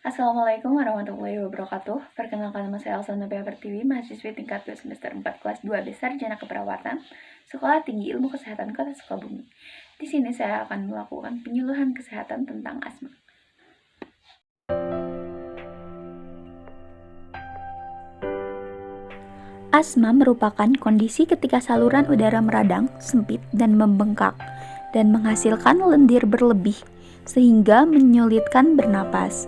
Assalamualaikum warahmatullahi wabarakatuh. Perkenalkan, nama saya Elsa Nabila Pertiwi, mahasiswi tingkat 2 semester 4 kelas 2 B Sarjana Keperawatan, Sekolah Tinggi Ilmu Kesehatan Kota Sukabumi. Di sini saya akan melakukan penyuluhan kesehatan tentang asma. Asma merupakan kondisi ketika saluran udara meradang, sempit, dan membengkak, dan menghasilkan lendir berlebih, sehingga menyulitkan bernapas.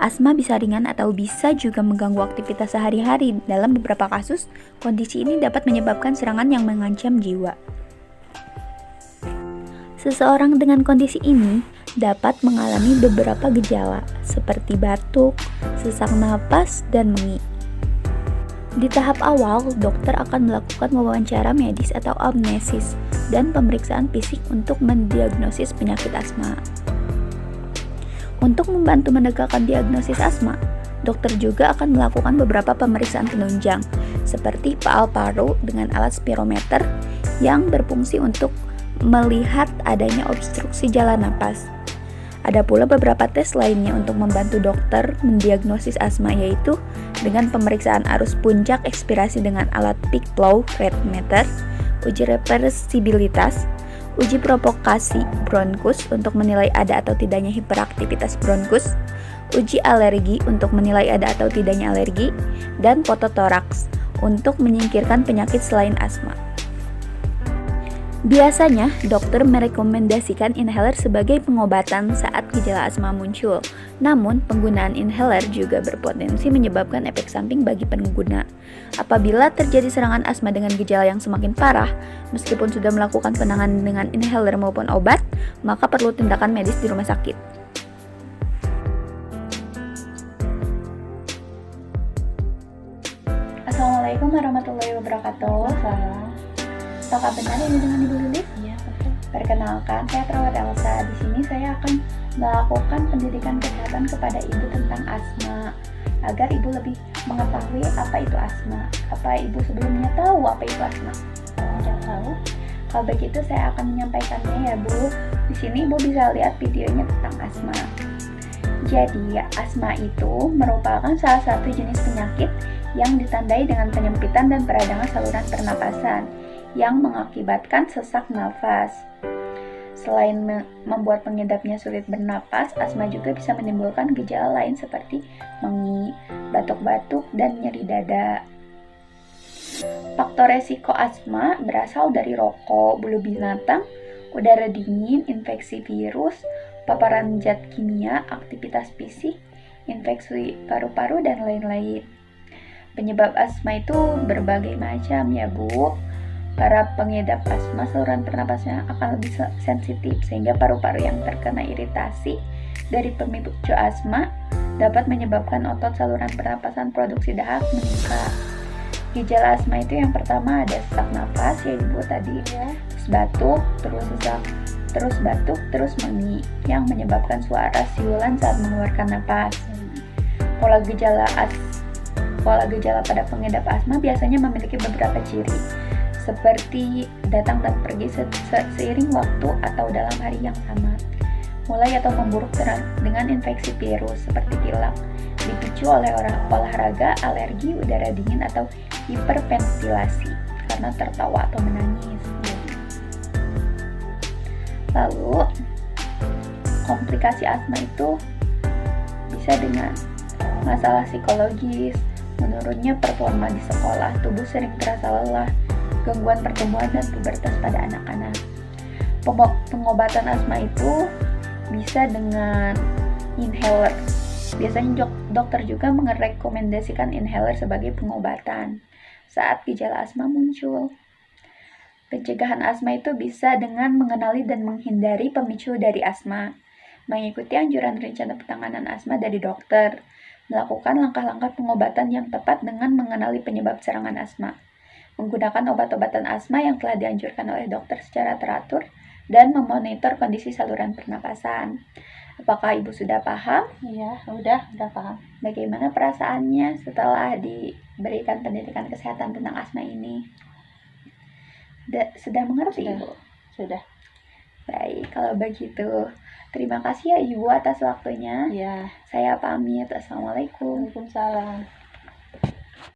Asma bisa ringan atau bisa juga mengganggu aktivitas sehari-hari. Dalam beberapa kasus, kondisi ini dapat menyebabkan serangan yang mengancam jiwa. Seseorang dengan kondisi ini dapat mengalami beberapa gejala, seperti batuk, sesak napas, dan mengi. Di tahap awal, dokter akan melakukan wawancara medis atau amnesis dan pemeriksaan fisik untuk mendiagnosis penyakit asma. Untuk membantu menegakkan diagnosis asma, dokter juga akan melakukan beberapa pemeriksaan penunjang, seperti paal paru dengan alat spirometer yang berfungsi untuk melihat adanya obstruksi jalan napas. Ada pula beberapa tes lainnya untuk membantu dokter mendiagnosis asma, yaitu dengan pemeriksaan arus puncak ekspirasi dengan alat peak flow rate meter, uji reversibilitas, uji provokasi bronkus untuk menilai ada atau tidaknya hiperaktivitas bronkus, uji alergi untuk menilai ada atau tidaknya alergi, dan fototoraks untuk menyingkirkan penyakit selain asma. Biasanya, dokter merekomendasikan inhaler sebagai pengobatan saat gejala asma muncul. Namun, penggunaan inhaler juga berpotensi menyebabkan efek samping bagi pengguna. Apabila terjadi serangan asma dengan gejala yang semakin parah, meskipun sudah melakukan penanganan dengan inhaler maupun obat, maka perlu tindakan medis di rumah sakit. Assalamualaikum warahmatullahi wabarakatuh. Apakah benar ini dengan Ibu Lilis? Iya, betul. Perkenalkan, saya perawat Elsa. Di sini saya akan melakukan pendidikan kesehatan kepada Ibu tentang asma, agar Ibu lebih mengetahui apa itu asma. Apa Ibu sebelumnya tahu apa itu asma? Tidak tahu. Kalau begitu saya akan menyampaikannya ya Bu. Di sini Ibu bisa lihat videonya tentang asma. Jadi, asma itu merupakan salah satu jenis penyakit yang ditandai dengan penyempitan dan peradangan saluran pernapasan yang mengakibatkan sesak nafas. Selain membuat pengidapnya sulit bernapas, asma juga bisa menimbulkan gejala lain seperti mengi, batuk-batuk, dan nyeri dada. Faktor resiko asma berasal dari rokok, bulu binatang, udara dingin, infeksi virus, paparan zat kimia, aktivitas fisik, infeksi paru-paru, dan lain-lain. Penyebab asma itu berbagai macam ya Bu. Para pengidap asma saluran pernapasnya akan lebih sensitif, sehingga paru-paru yang terkena iritasi dari pemicu asma dapat menyebabkan otot saluran pernapasan produksi dahak meningkat. Gejala asma itu yang pertama ada sesak nafas ya Ibu tadi, terus batuk, terus mengi yang menyebabkan suara siulan saat mengeluarkan napas. Pola gejala pada pengidap asma biasanya memiliki beberapa ciri, seperti datang dan pergi seiring waktu atau dalam hari yang sama, mulai atau memburuk dengan infeksi virus seperti pilek, dipicu oleh olahraga, alergi, udara dingin, atau hiperventilasi karena tertawa atau menangis. Lalu, komplikasi asma itu bisa dengan masalah psikologis, menurunnya performa di sekolah, tubuh sering terasa lelah, gangguan pertumbuhan dan pubertas pada anak-anak. Pengobatan asma itu bisa dengan inhaler. Biasanya dokter juga merekomendasikan inhaler sebagai pengobatan saat gejala asma muncul. Pencegahan asma itu bisa dengan mengenali dan menghindari pemicu dari asma, mengikuti anjuran rencana penanganan asma dari dokter, melakukan langkah-langkah pengobatan yang tepat dengan mengenali penyebab serangan asma, menggunakan obat-obatan asma yang telah dianjurkan oleh dokter secara teratur, dan memonitor kondisi saluran pernapasan. Apakah Ibu sudah paham? Iya, udah paham. Bagaimana perasaannya setelah diberikan pendidikan kesehatan tentang asma ini? Sudah mengerti Ibu? Sudah. Baik, Kalau begitu, terima kasih ya Ibu atas waktunya. Ya, Saya pamit. Assalamualaikum. Waalaikumsalam.